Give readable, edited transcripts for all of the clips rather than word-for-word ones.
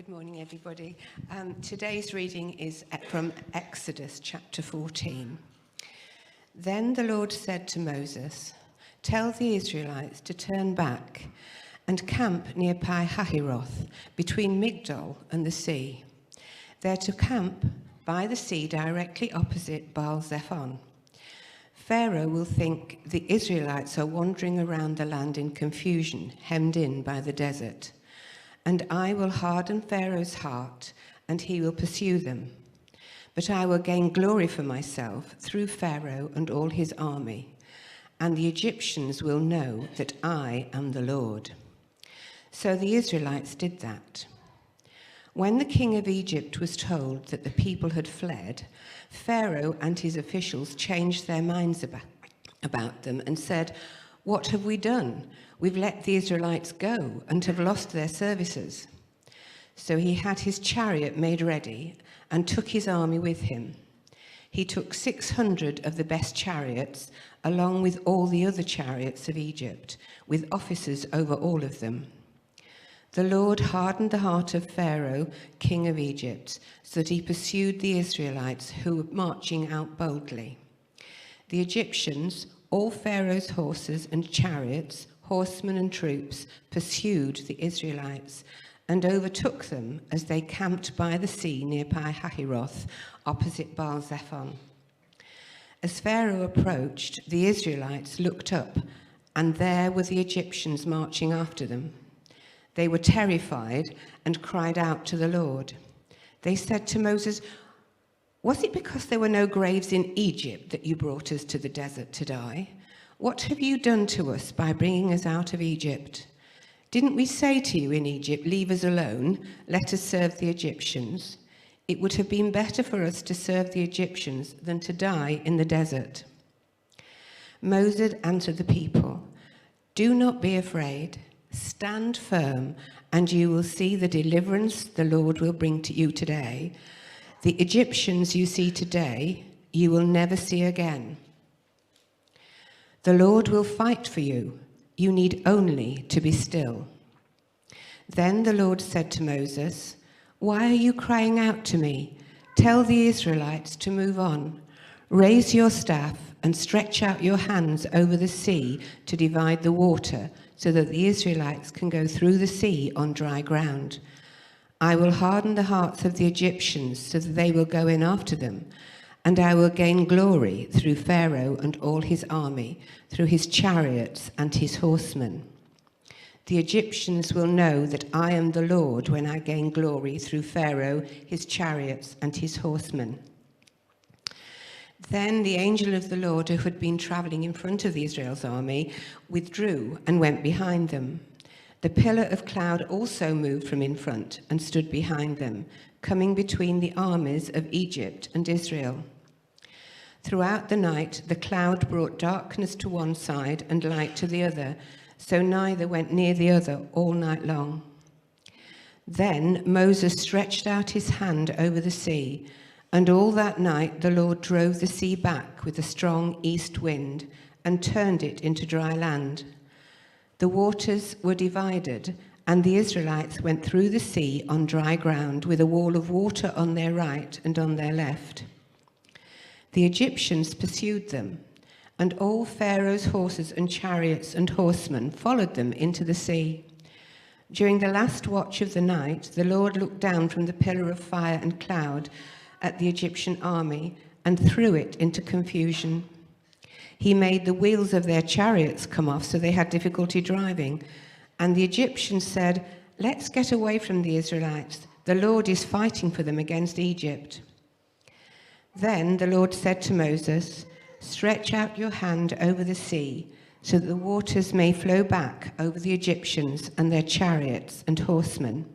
Good morning, everybody. Today's reading is from Exodus chapter 14. Then the Lord said to Moses, "Tell the Israelites to turn back and camp near Pi-hahiroth, between Migdol and the sea. They're to camp by the sea directly opposite Baal-zephon. Pharaoh will think the Israelites are wandering around the land in confusion, hemmed in by the desert. And I will harden Pharaoh's heart, and he will pursue them. But I will gain glory for myself through Pharaoh and all his army, and the Egyptians will know that I am the Lord." So the Israelites did that. When the king of Egypt was told that the people had fled, Pharaoh and his officials changed their minds about them and said, "What have we done? We've let the Israelites go and have lost their services." So he had his chariot made ready and took his army with him. He took 600 of the best chariots, along with all the other chariots of Egypt, with officers over all of them. The Lord hardened the heart of Pharaoh, king of Egypt, so that he pursued the Israelites who were marching out boldly. The Egyptians, all Pharaoh's horses and chariots, horsemen and troops, pursued the Israelites and overtook them as they camped by the sea near Pi-hahiroth, opposite Baal-zephon. As Pharaoh approached, the Israelites looked up, and there were the Egyptians marching after them. They were terrified and cried out to the Lord. They said to Moses, "Was it because there were no graves in Egypt that you brought us to the desert to die? What have you done to us by bringing us out of Egypt? Didn't we say to you in Egypt, 'Leave us alone, let us serve the Egyptians'? It would have been better for us to serve the Egyptians than to die in the desert." Moses answered the people, "Do not be afraid. Stand firm, and you will see the deliverance the Lord will bring to you today. The Egyptians you see today, you will never see again. The Lord will fight for you. You need only to be still." Then the Lord said to Moses, "Why are you crying out to me? Tell the Israelites to move on. Raise your staff and stretch out your hands over the sea to divide the water, so that the Israelites can go through the sea on dry ground. I will harden the hearts of the Egyptians so that they will go in after them, and I will gain glory through Pharaoh and all his army, through his chariots and his horsemen. The Egyptians will know that I am the Lord when I gain glory through Pharaoh, his chariots and his horsemen." Then the angel of the Lord, who had been traveling in front of Israel's army, withdrew and went behind them. The pillar of cloud also moved from in front and stood behind them, coming between the armies of Egypt and Israel. Throughout the night, the cloud brought darkness to one side and light to the other, so neither went near the other all night long. Then Moses stretched out his hand over the sea, and all that night the Lord drove the sea back with a strong east wind and turned it into dry land. The waters were divided, and the Israelites went through the sea on dry ground with a wall of water on their right and on their left. The Egyptians pursued them, and all Pharaoh's horses and chariots and horsemen followed them into the sea. During the last watch of the night, the Lord looked down from the pillar of fire and cloud at the Egyptian army and threw it into confusion. He made the wheels of their chariots come off, so they had difficulty driving. And the Egyptians said, "Let's get away from the Israelites. The Lord is fighting for them against Egypt." Then the Lord said to Moses, "Stretch out your hand over the sea, so that the waters may flow back over the Egyptians and their chariots and horsemen."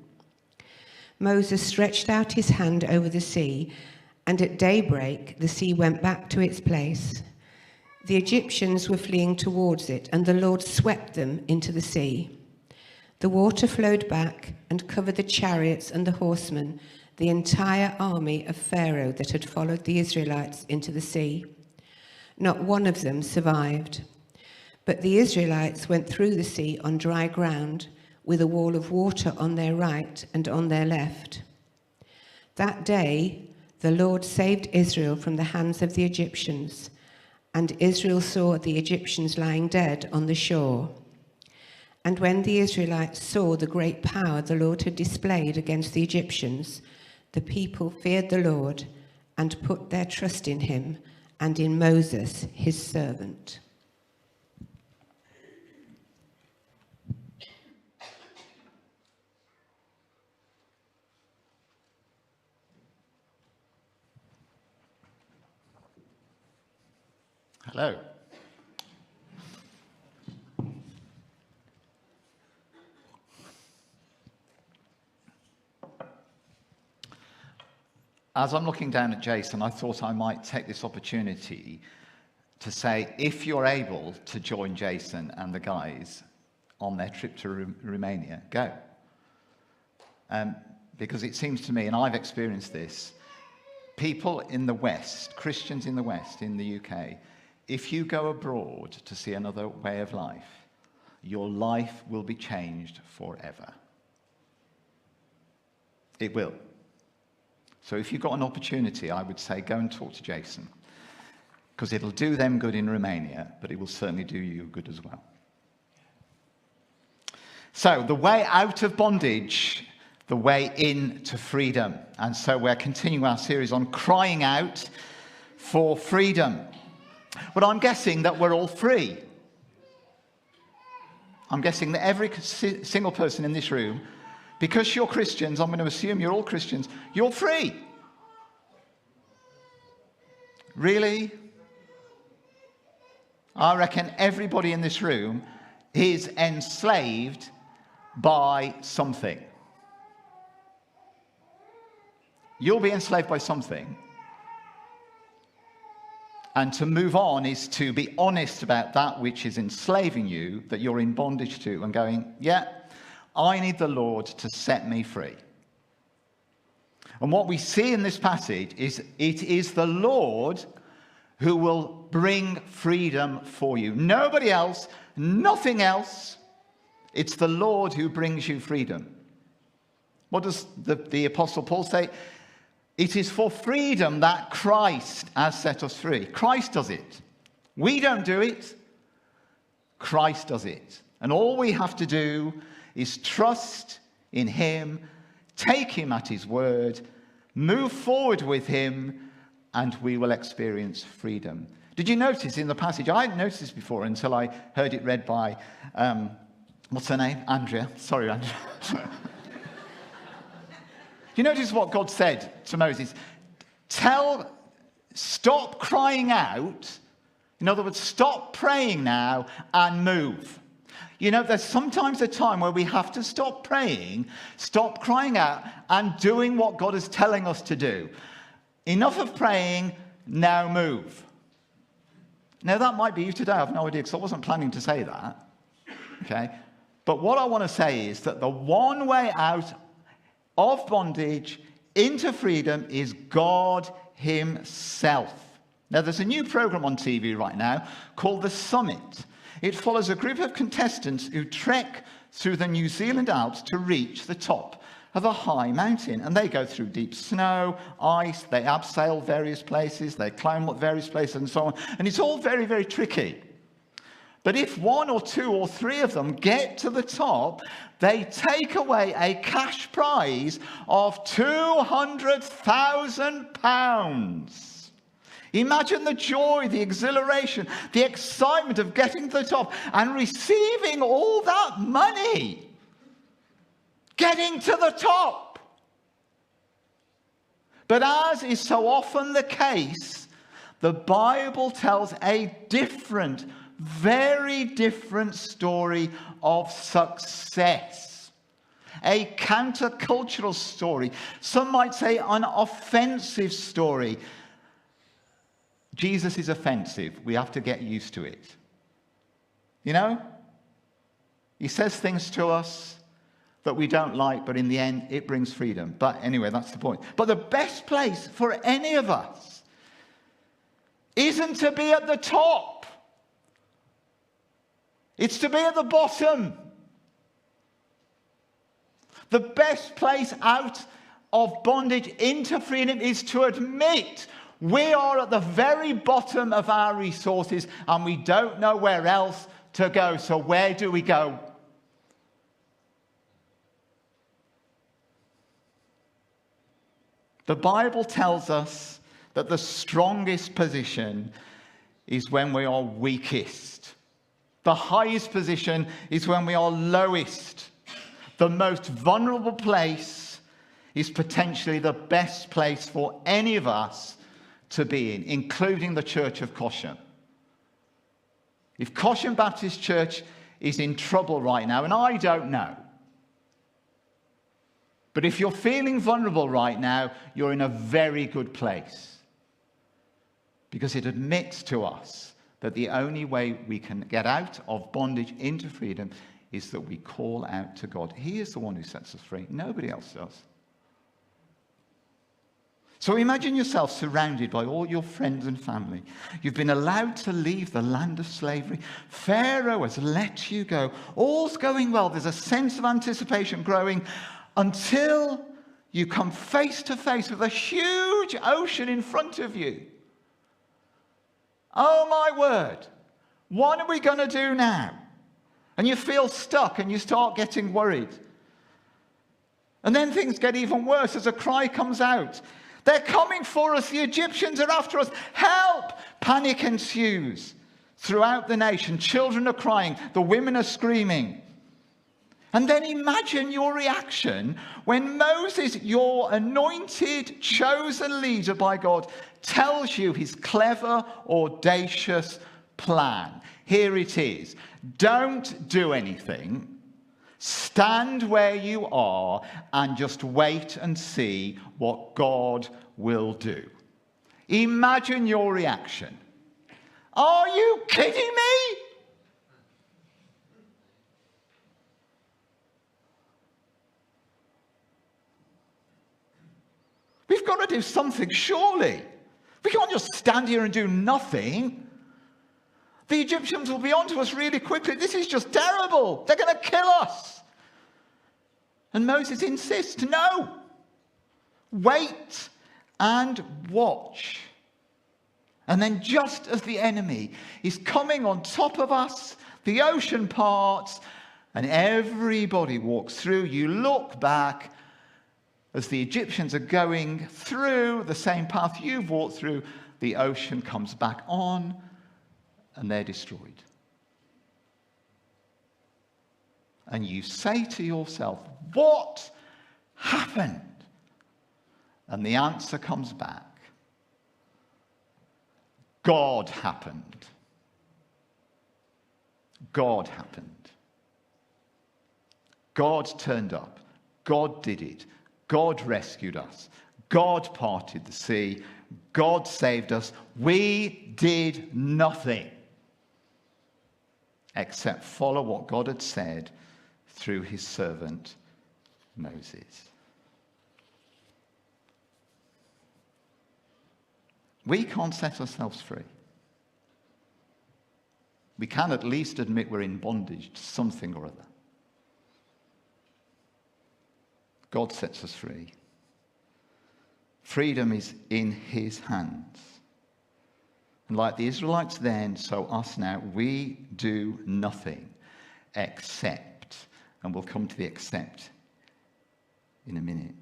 Moses stretched out his hand over the sea, and at daybreak the sea went back to its place. The Egyptians were fleeing towards it, and the Lord swept them into the sea. The water flowed back and covered the chariots and the horsemen, the entire army of Pharaoh that had followed the Israelites into the sea. Not one of them survived. But the Israelites went through the sea on dry ground with a wall of water on their right and on their left. That day, the Lord saved Israel from the hands of the Egyptians, and Israel saw the Egyptians lying dead on the shore. And when the Israelites saw the great power the Lord had displayed against the Egyptians, the people feared the Lord and put their trust in him and in Moses, his servant. Hello. As I'm looking down at Jason, I thought I might take this opportunity to say, if you're able to join Jason and the guys on their trip to Romania, go. Because it seems to me, and I've experienced this, people in the West, Christians in the West, in the UK, if you go abroad to see another way of life, your life will be changed forever. It will. So if you've got an opportunity, I would say go and talk to Jason, because it'll do them good in Romania, but it will certainly do you good as well. So the way out of bondage, the way into freedom. And so we're continuing our series on crying out for freedom. But I'm guessing that we're all free. I'm guessing that every single person in this room, because you're Christians, I'm going to assume you're all Christians, you're free. Really? I reckon everybody in this room is enslaved by something. You'll be enslaved by something. And to move on is to be honest about that which is enslaving you, that you're in bondage to, and going, yeah, I need the Lord to set me free. And what we see in this passage is it is the Lord who will bring freedom for you. Nobody else, nothing else. It's the Lord who brings you freedom. What does the Apostle Paul say? It is for freedom that Christ has set us free. Christ does it. We don't do it. Christ does it. And all we have to do is trust in him, take him at his word, move forward with him, and we will experience freedom. Did you notice in the passage, I hadn't noticed this before until I heard it read by, what's her name? Andrea. Sorry, Andrea. You notice what God said to Moses? Stop crying out. In other words, stop praying now and move. You know, there's sometimes a time where we have to stop praying, stop crying out, and doing what God is telling us to do. Enough of praying, now move. Now, that might be you today. I have no idea, because I wasn't planning to say that. Okay? But what I want to say is that the one way out of bondage into freedom is God himself. Now, there's a new program on TV right now called The Summit. It follows a group of contestants who trek through the New Zealand Alps to reach the top of a high mountain. And they go through deep snow, ice, they abseil various places, they climb up various places and so on. And it's all very, very tricky. But if one or two or three of them get to the top, they take away a cash prize of £200,000. Imagine the joy, the exhilaration, the excitement of getting to the top and receiving all that money. Getting to the top. But as is so often the case, the Bible tells a different, very different story of success. A countercultural story. Some might say an offensive story. Jesus is offensive. We have to get used to it. You know? He says things to us that we don't like, but in the end, it brings freedom. But anyway, that's the point. But the best place for any of us isn't to be at the top. It's to be at the bottom. The best place out of bondage into freedom is to admit we are at the very bottom of our resources and we don't know where else to go. So where do we go? The Bible tells us that the strongest position is when we are weakest. The highest position is when we are lowest. The most vulnerable place is potentially the best place for any of us to be in, including the Church of Caution. If Caution Baptist Church is in trouble right now, and I don't know, but if you're feeling vulnerable right now, you're in a very good place. Because it admits to us that the only way we can get out of bondage into freedom is that we call out to God. He is the one who sets us free. Nobody else does. So imagine yourself surrounded by all your friends and family. You've been allowed to leave the land of slavery. Pharaoh has let you go. All's going well. There's a sense of anticipation growing until you come face to face with a huge ocean in front of you. Oh my word, what are we going to do now? And you feel stuck and you start getting worried. And then things get even worse as a cry comes out. They're coming for us. The Egyptians are after us. Help! Panic ensues throughout the nation. Children are crying. The women are screaming. And then imagine your reaction when Moses, your anointed, chosen leader by God, tells you his clever, audacious plan. Here it is. Don't do anything. Stand where you are and just wait and see what God will do. Imagine your reaction. Are you kidding me? We've got to do something, surely. We can't just stand here and do nothing. The Egyptians will be onto us really quickly. This is just terrible. They're going to kill us. And Moses insists, no. Wait and watch. And then just as the enemy is coming on top of us, the ocean parts, and everybody walks through, you look back as the Egyptians are going through the same path you've walked through, the ocean comes back on and they're destroyed. And you say to yourself, what happened? And the answer comes back. God happened. God happened. God turned up. God did it. God rescued us. God parted the sea. God saved us. We did nothing except follow what God had said through his servant Moses. We can't set ourselves free. We can at least admit we're in bondage to something or other. God sets us free. Freedom is in his hands. And like the Israelites then, so us now, we do nothing except, and we'll come to the except in a minute.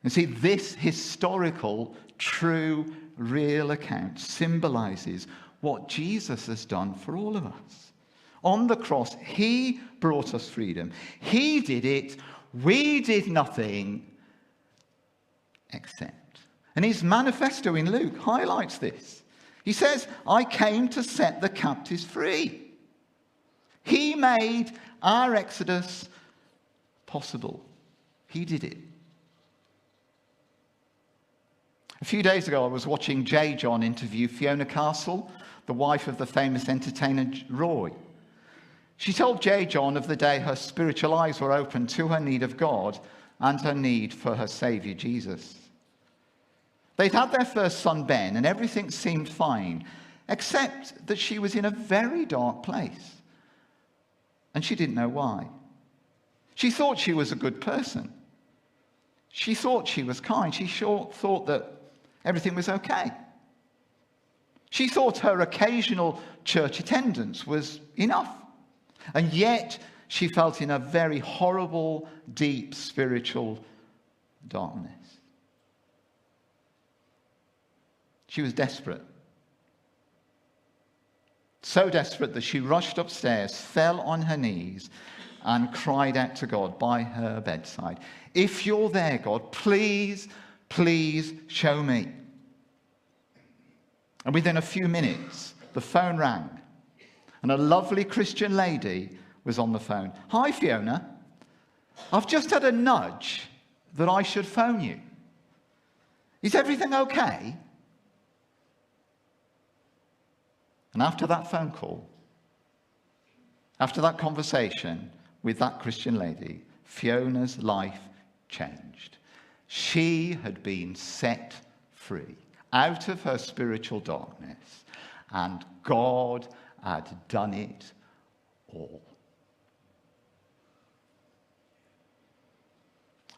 And see, this historical, true, real account symbolizes what Jesus has done for all of us. On the cross, he brought us freedom. He did it. We did nothing except. And his manifesto in Luke highlights this. He says, I came to set the captives free. He made our exodus possible. He did it. A few days ago, I was watching J. John interview Fiona Castle, the wife of the famous entertainer Roy. She told J. John of the day her spiritual eyes were opened to her need of God and her need for her Saviour, Jesus. They'd had their first son, Ben, and everything seemed fine, except that she was in a very dark place. And she didn't know why. She thought she was a good person. She thought she was kind. She thought that everything was okay. She thought her occasional church attendance was enough. And yet she felt in a very horrible, deep spiritual darkness. She was desperate. So desperate that she rushed upstairs, fell on her knees, and cried out to God by her bedside, "If you're there, God, please, please show me." And within a few minutes, the phone rang, and a lovely Christian lady was on the phone. "Hi, Fiona. I've just had a nudge that I should phone you. Is everything okay?" And after that phone call, after that conversation with that Christian lady, Fiona's life changed. She had been set free out of her spiritual darkness, and God had done it all.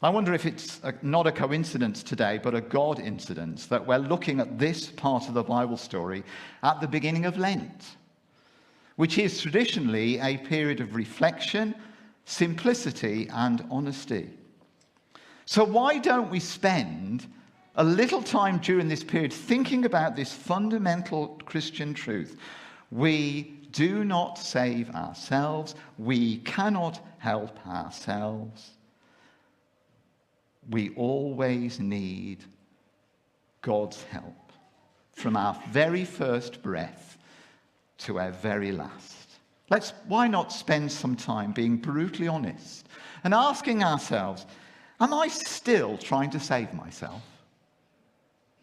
I wonder if it's not a coincidence today, but a God incidence, that we're looking at this part of the Bible story at the beginning of Lent, which is traditionally a period of reflection, simplicity, and honesty. So why don't we spend a little time during this period thinking about this fundamental Christian truth? We do not save ourselves. We cannot help ourselves. We always need God's help from our very first breath to our very last. Why not spend some time being brutally honest and asking ourselves, am I still trying to save myself?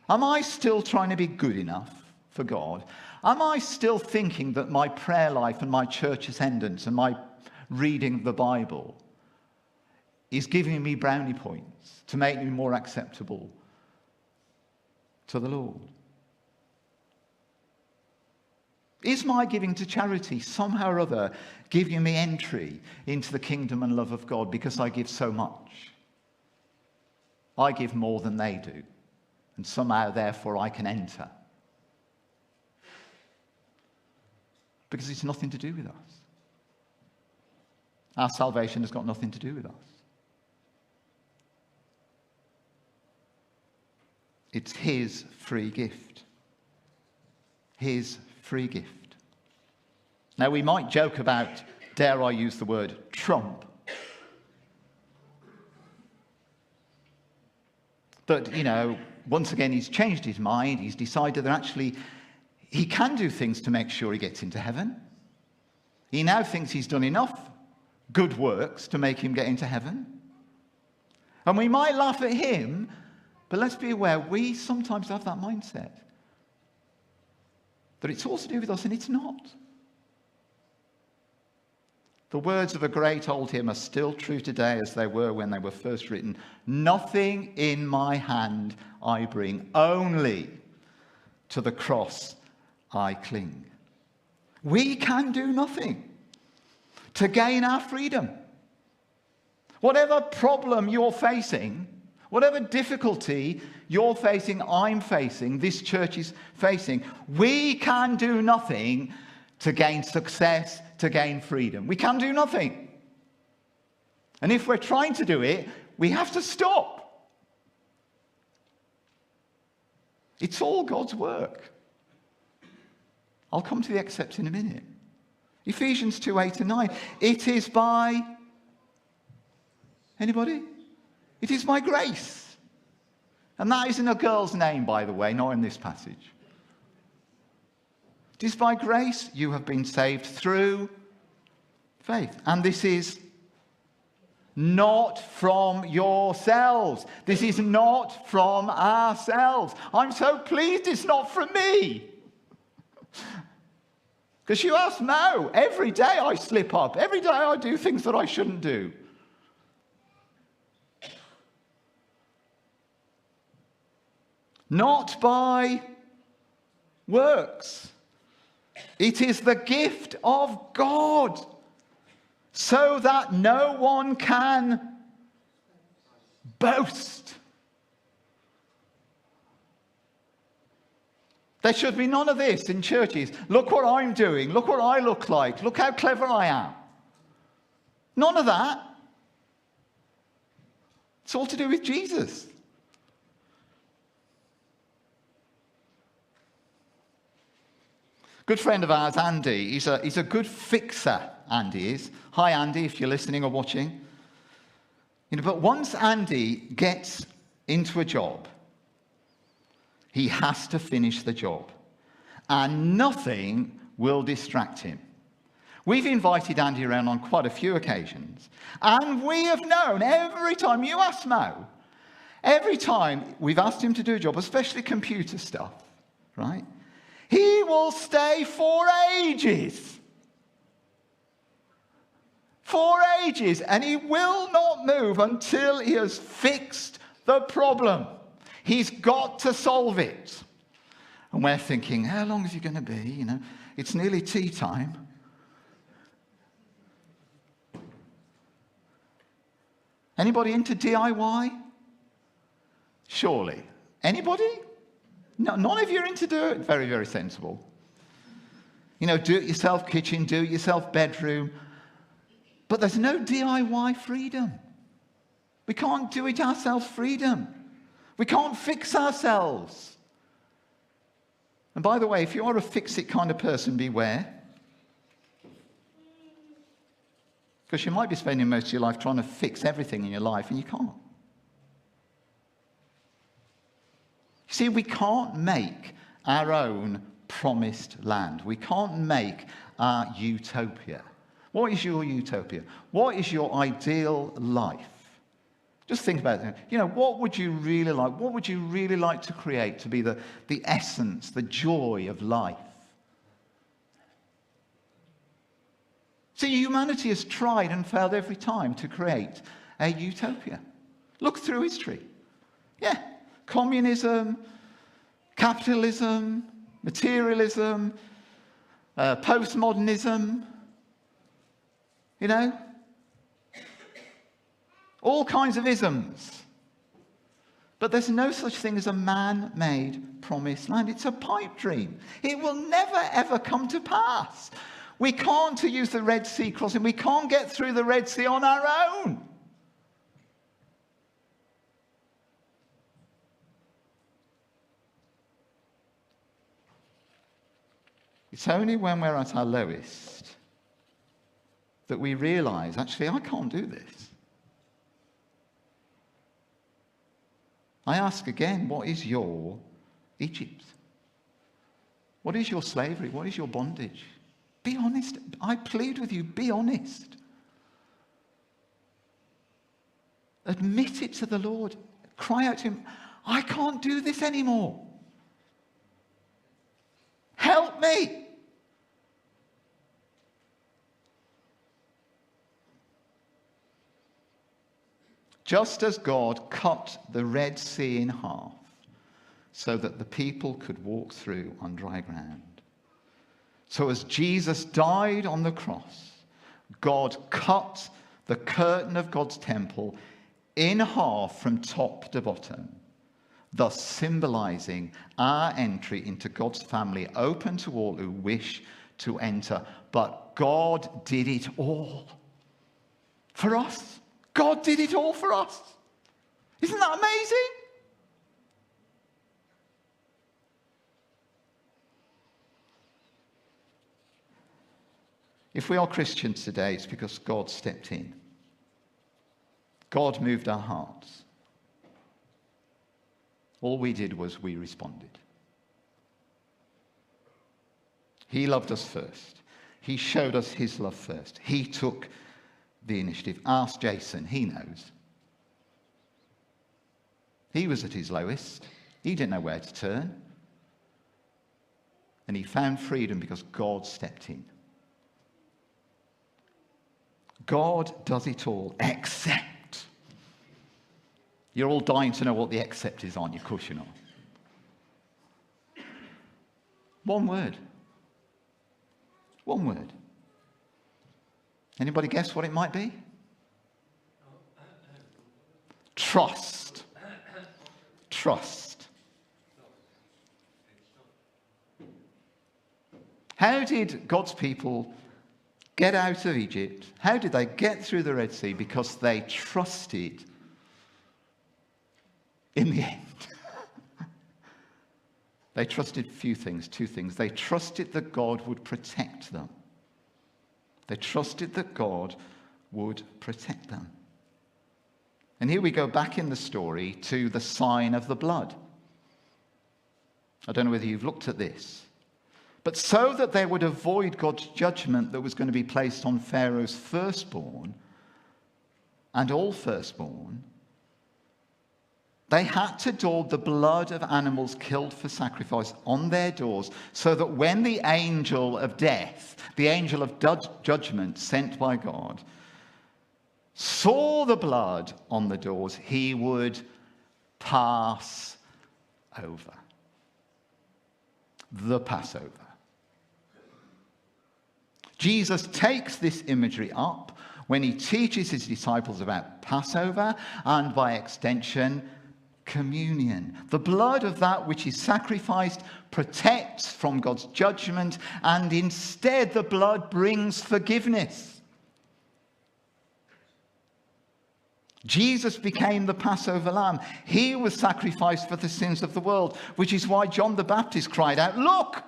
Am I still trying to be good enough for God? Am I still thinking that my prayer life and my church attendance and my reading of the Bible is giving me brownie points to make me more acceptable to the Lord? Is my giving to charity somehow or other giving me entry into the kingdom and love of God because I give so much? I give more than they do, and somehow, therefore, I can enter. Because it's nothing to do with us. Our salvation has got nothing to do with us. It's his free gift. His free gift. Now, we might joke about, dare I use the word, Trump. But, once again, he's changed his mind. He's decided that actually he can do things to make sure he gets into heaven. He now thinks he's done enough good works to make him get into heaven. And we might laugh at him, but let's be aware, we sometimes have that mindset. That it's all to do with us, and it's not. The words of a great old hymn are still true today as they were when they were first written. Nothing in my hand I bring, only to the cross I cling. We can do nothing to gain our freedom. Whatever problem you're facing, whatever difficulty you're facing, I'm facing, this church is facing, we can do nothing to gain success, to gain freedom. We can do nothing. And if we're trying to do it, we have to stop. It's all God's work. I'll come to the excepts in a minute. Ephesians 2:8-9. It is by... Anybody? It is by grace. And that isn't a girl's name, by the way, not in this passage. It is by grace you have been saved through faith. And this is not from yourselves. This is not from ourselves. I'm so pleased it's not from me. Because you ask Mo, every day I slip up. Every day I do things that I shouldn't do. Not by works. It is the gift of God. so that no one can boast. There should be none of this in churches. Look what I'm doing. Look what I look like. Look how clever I am. None of that. It's all to do with Jesus. Good friend of ours, Andy, he's a good fixer, Andy is. Hi, Andy, if you're listening or watching. But once Andy gets into a job, he has to finish the job. And nothing will distract him. We've invited Andy around on quite a few occasions. And we have known every time, you ask Mo, every time we've asked him to do a job, especially computer stuff, right? He will stay for ages. For ages. And he will not move until he has fixed the problem. He's got to solve it. And we're thinking, how long is he going to be? It's nearly tea time. Anybody into DIY? Surely. Anybody? No, none of you are into do it. Very, very sensible. Do it yourself kitchen, do it yourself bedroom. But there's no DIY freedom. We can't do it ourselves freedom. We can't fix ourselves. And by the way, if you are a fix-it kind of person, beware. Because you might be spending most of your life trying to fix everything in your life, and you can't. You see, we can't make our own promised land. We can't make our utopia. What is your utopia? What is your ideal life? Just think about it. What would you really like? What would you really like to create to be the essence, the joy of life? See, humanity has tried and failed every time to create a utopia. Look through history. Yeah. Communism, capitalism, materialism, postmodernism, all kinds of isms. But there's no such thing as a man-made promised land. It's a pipe dream. It will never, ever come to pass. We can't, to use the Red Sea crossing, we can't get through the Red Sea on our own. It's only when we're at our lowest that we realize, actually, I can't do this. I ask again, what is your Egypt? What is your slavery? What is your bondage? Be honest. I plead with you, be honest. Admit it to the Lord. Cry out to him, I can't do this anymore. Help me. Just as God cut the Red Sea in half so that the people could walk through on dry ground, so as Jesus died on the cross, God cut the curtain of God's temple in half from top to bottom, thus symbolizing our entry into God's family, open to all who wish to enter. But God did it all for us. God did it all for us. Isn't that amazing? If we are Christians today, it's because God stepped in. God moved our hearts. All we did was we responded. He loved us first. He showed us his love first. He took the initiative. Ask Jason, he knows. He was at his lowest. He didn't know where to turn. And he found freedom because God stepped in. God does it all, except. You're all dying to know what the except is, aren't you? Of course you're not. One word. One word. Anybody guess what it might be? Trust. Trust. How did God's people get out of Egypt? How did they get through the Red Sea? Because they trusted in the end. They trusted two things. They trusted that God would protect them. They trusted that God would protect them. And here we go back in the story to the sign of the blood. I don't know whether you've looked at this. But so that they would avoid God's judgment that was going to be placed on Pharaoh's firstborn and all firstborn, they had to daub the blood of animals killed for sacrifice on their doors, so that when the angel of death, the angel of judgment sent by God, saw the blood on the doors, he would pass over. The Passover. Jesus takes this imagery up when he teaches his disciples about Passover and, by extension, communion. The blood of that which is sacrificed protects from God's judgment, and instead the blood brings forgiveness. Jesus became the Passover lamb. He was sacrificed for the sins of the world, which is why John the Baptist cried out, "Look,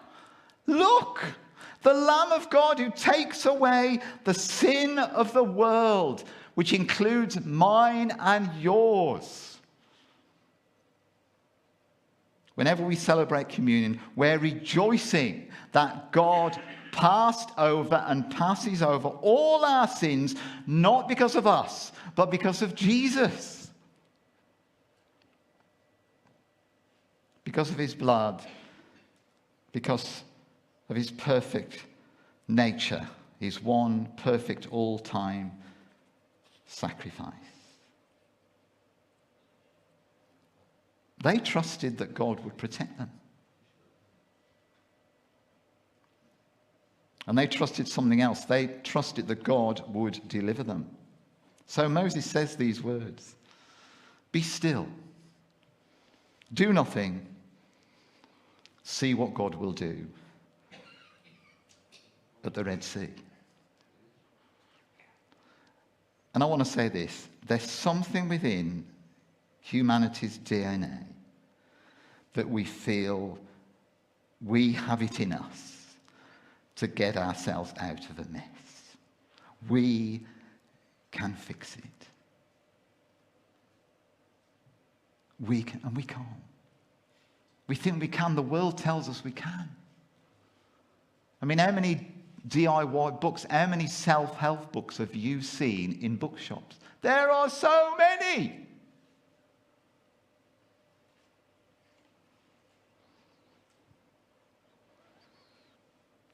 look, the Lamb of God who takes away the sin of the world," which includes mine and yours. Whenever we celebrate communion, we're rejoicing that God passed over and passes over all our sins, not because of us, but because of Jesus. Because of his blood, because of his perfect nature, his one perfect all-time sacrifice. They trusted that God would protect them. And they trusted something else. They trusted that God would deliver them. So Moses says these words, "Be still. Do nothing. See what God will do at the Red Sea." And I want to say this. There's something within humanity's DNA that we feel we have it in us to get ourselves out of a mess. We can fix it. We can, and we can't. We think we can. The world tells us we can. I mean, how many DIY books, how many self-help books have you seen in bookshops? There are so many.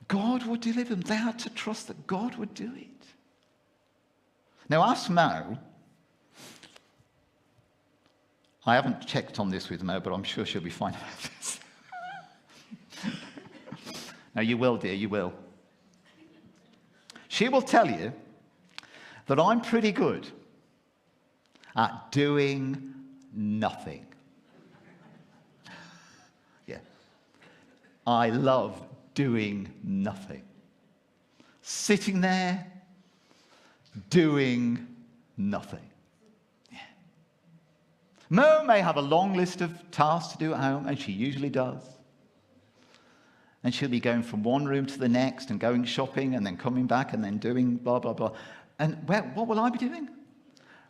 God would deliver them. They had to trust that God would do it. Now, ask Mo. I haven't checked on this with Mo, but I'm sure she'll be fine about this. No, you will, dear, you will. She will tell you that I'm pretty good at doing nothing. Yeah. I love doing nothing. Sitting there, doing nothing. Yeah. Mo may have a long list of tasks to do at home, and she usually does. And she'll be going from one room to the next and going shopping and then coming back and then doing blah, blah, blah. And what will I be doing?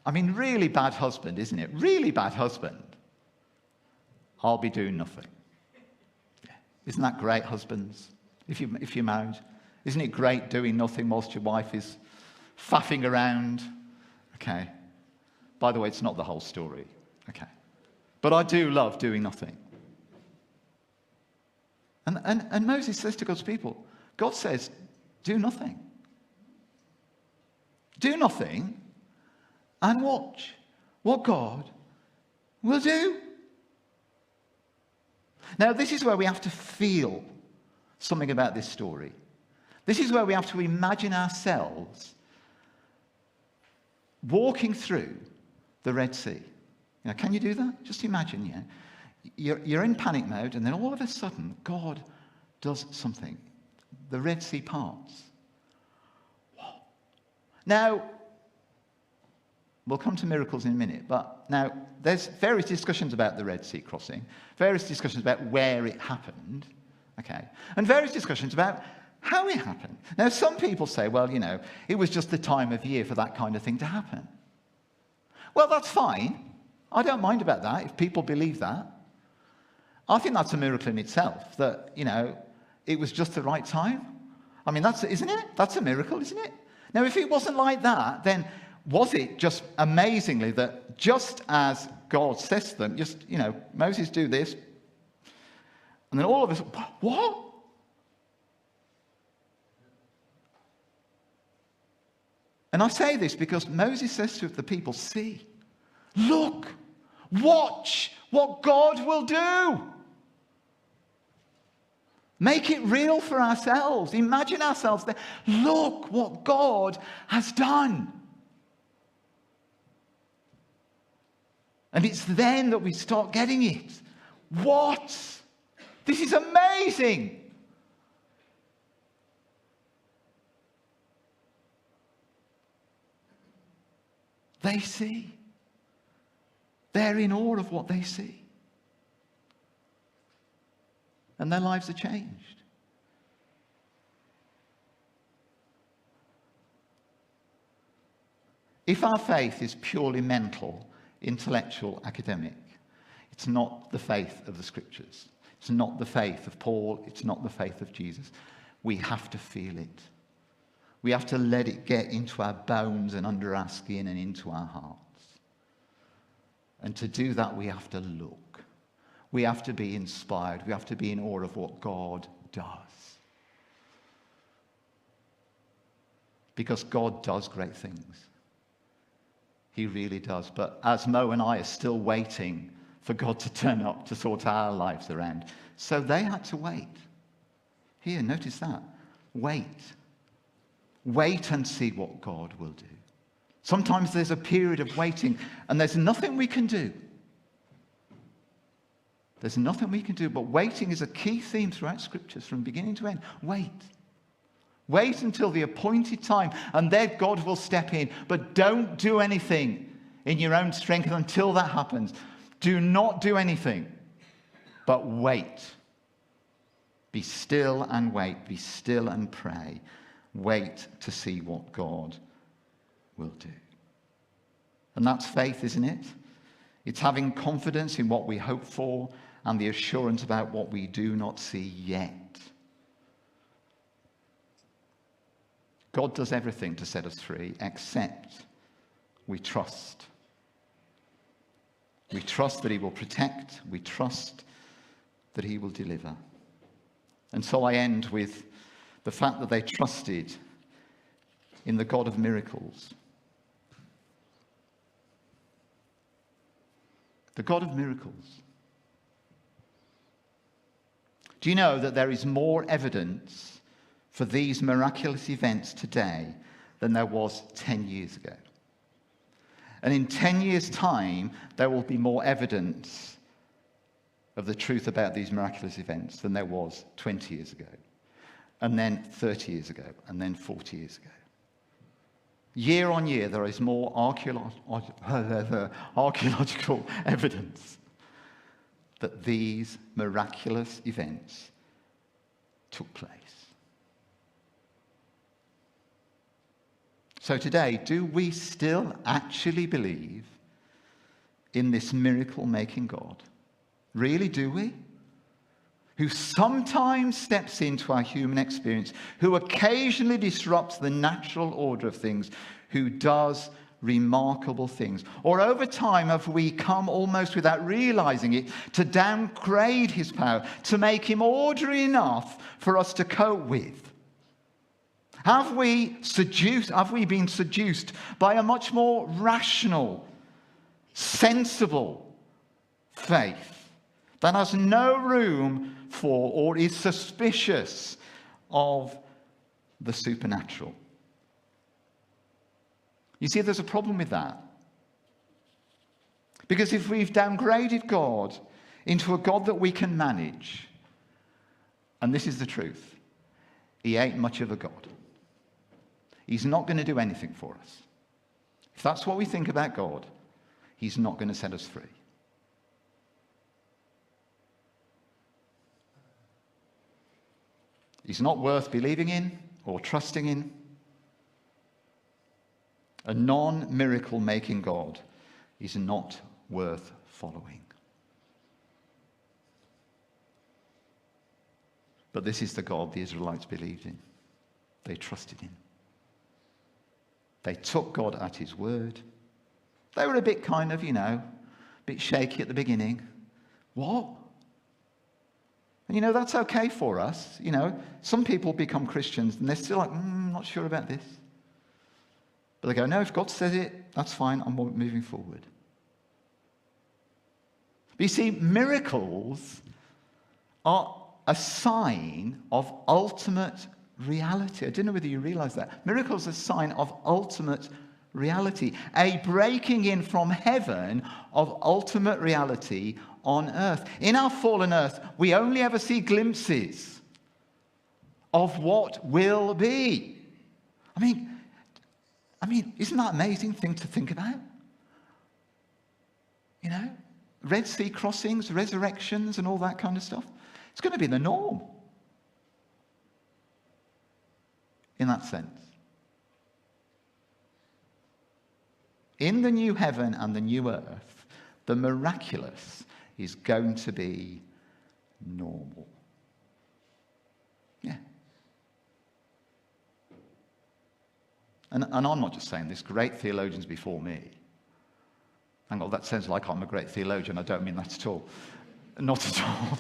I mean, really bad husband, isn't it? Really bad husband. I'll be doing nothing. Yeah. Isn't that great, husbands? If you're married, isn't it great doing nothing whilst your wife is faffing around? Okay. By the way, it's not the whole story. Okay. But I do love doing nothing. And Moses says to God's people, God says, do nothing. Do nothing and watch what God will do. Now, this is where we have to feel something about this story. This is where we have to imagine ourselves walking through the Red Sea. Can you do that? Just imagine, you're in panic mode, and then all of a sudden, God does something. The Red Sea parts. Whoa. Now, we'll come to miracles in a minute, but now there's various discussions about the Red Sea crossing, various discussions about where it happened, okay, and various discussions about how it happened. Now, some people say, well, it was just the time of year for that kind of thing to happen. Well, that's fine. I don't mind about that if people believe that. I think that's a miracle in itself, that, it was just the right time. I mean, isn't it? That's a miracle, isn't it? Now, if it wasn't like that, then was it just amazingly that just as God says to them, just, Moses, do this, and then all of us, what? And I say this because Moses says to the people, see, look, watch what God will do. Make it real for ourselves. Imagine ourselves there. Look what God has done. And it's then that we start getting it. What? This is amazing. They see. They're in awe of what they see. And their lives are changed. If our faith is purely mental, intellectual, academic, it's not the faith of the Scriptures. It's not the faith of Paul. It's not the faith of Jesus. We have to feel it. We have to let it get into our bones and under our skin and into our hearts. And to do that, we have to look. We have to be inspired. We have to be in awe of what God does. Because God does great things. He really does. But as Mo and I are still waiting for God to turn up to sort our lives around, so they had to wait. Here, notice that. Wait. Wait and see what God will do. Sometimes there's a period of waiting, and there's nothing we can do. There's nothing we can do, but waiting is a key theme throughout Scriptures from beginning to end. Wait. Wait until the appointed time, and then God will step in. But don't do anything in your own strength until that happens. Do not do anything, but wait. Be still and wait. Be still and pray. Wait to see what God will do. And that's faith, isn't it? It's having confidence in what we hope for and the assurance about what we do not see yet. God does everything to set us free, except we trust. We trust that he will protect. We trust that he will deliver. And so I end with the fact that they trusted in the God of miracles. The God of miracles. Do you know that there is more evidence for these miraculous events today than there was 10 years ago? And in 10 years' time, there will be more evidence of the truth about these miraculous events than there was 20 years ago, and then 30 years ago, and then 40 years ago. Year on year, there is more archaeological evidence that these miraculous events took place. So today, do we still actually believe in this miracle-making God? Really, do we? Who sometimes steps into our human experience, who occasionally disrupts the natural order of things, who does remarkable things. Or over time have we come almost without realizing it to downgrade his power, to make him ordinary enough for us to cope with? Have we been seduced by a much more rational, sensible faith that has no room for or is suspicious of the supernatural? You see, there's a problem with that. Because if we've downgraded God into a God that we can manage, and this is the truth, he ain't much of a God. He's not going to do anything for us. If that's what we think about God, he's not going to set us free. He's not worth believing in or trusting in. A non-miracle making God is not worth following. But this is the God the Israelites believed in. They trusted in. They took God at his word. They were a bit a bit shaky at the beginning. What? And that's okay for us. Some people become Christians and they're still like, not sure about this. But they go, no, if God says it, that's fine. I'm moving forward. But you see, miracles are a sign of ultimate reality. I don't know whether you realize that. Miracles are a sign of ultimate reality. A breaking in from heaven of ultimate reality on earth. In our fallen earth, we only ever see glimpses of what will be. I mean, isn't that an amazing thing to think about? Red Sea crossings, resurrections, and all that kind of stuff. It's going to be the norm. In that sense. In the new heaven and the new earth, the miraculous is going to be normal. Yeah. And I'm not just saying this, great theologians before me. Hang on, that sounds like I'm a great theologian. I don't mean that at all. Not at all.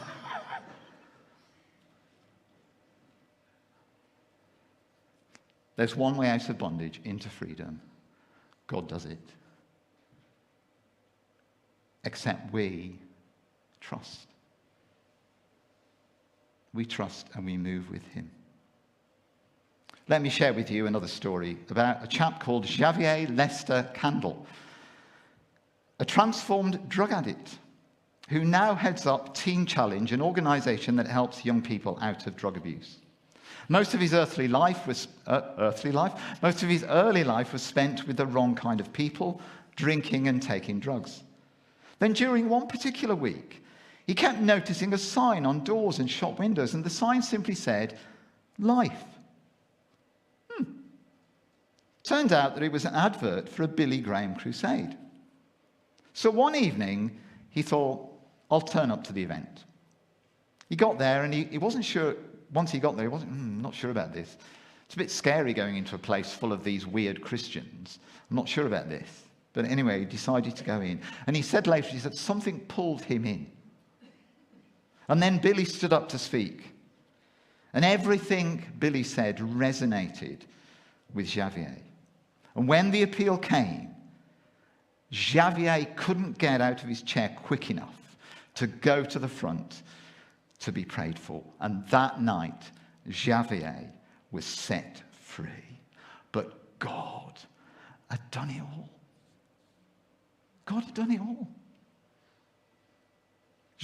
There's one way out of bondage into freedom. God does it. Except we trust. We trust and we move with him. Let me share with you another story about a chap called Xavier Lester Candle, a transformed drug addict who now heads up Teen Challenge, an organization that helps young people out of drug abuse. Most of his early life was spent with the wrong kind of people, drinking and taking drugs. Then during one particular week, he kept noticing a sign on doors and shop windows, and the sign simply said, "Life." Turned out that it was an advert for a Billy Graham crusade. So one evening, he thought, I'll turn up to the event. He got there and he wasn't sure. Once he got there, he wasn't not sure about this. It's a bit scary going into a place full of these weird Christians. I'm not sure about this. But anyway, he decided to go in. And he said later, he said, something pulled him in. And then Billy stood up to speak. And everything Billy said resonated with Xavier. And when the appeal came, Xavier couldn't get out of his chair quick enough to go to the front to be prayed for. And that night, Xavier was set free. But God had done it all. God had done it all.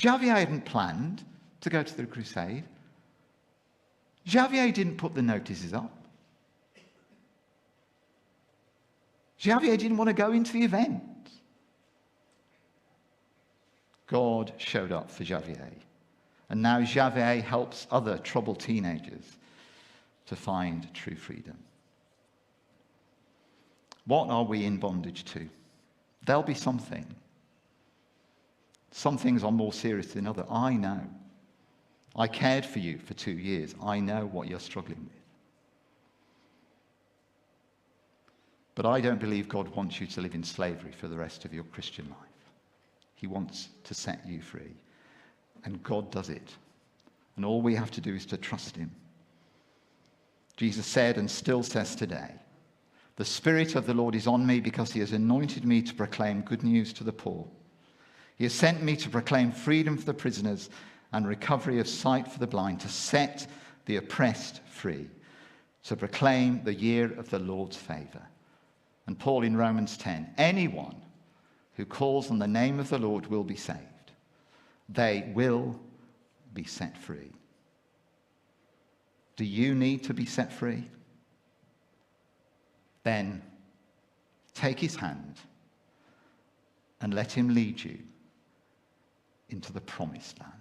Xavier hadn't planned to go to the crusade. Xavier didn't put the notices up. Xavier didn't want to go into the event. God showed up for Xavier. And now Xavier helps other troubled teenagers to find true freedom. What are we in bondage to? There'll be something. Some things are more serious than others. I know. I cared for you for 2 years. I know what you're struggling with. But I don't believe God wants you to live in slavery for the rest of your Christian life. He wants to set you free. And God does it. And all we have to do is to trust him. Jesus said and still says today, "The Spirit of the Lord is on me because he has anointed me to proclaim good news to the poor. He has sent me to proclaim freedom for the prisoners and recovery of sight for the blind, to set the oppressed free, to proclaim the year of the Lord's favor." And Paul in Romans 10, anyone who calls on the name of the Lord will be saved. They will be set free. Do you need to be set free? Then take his hand and let him lead you into the promised land.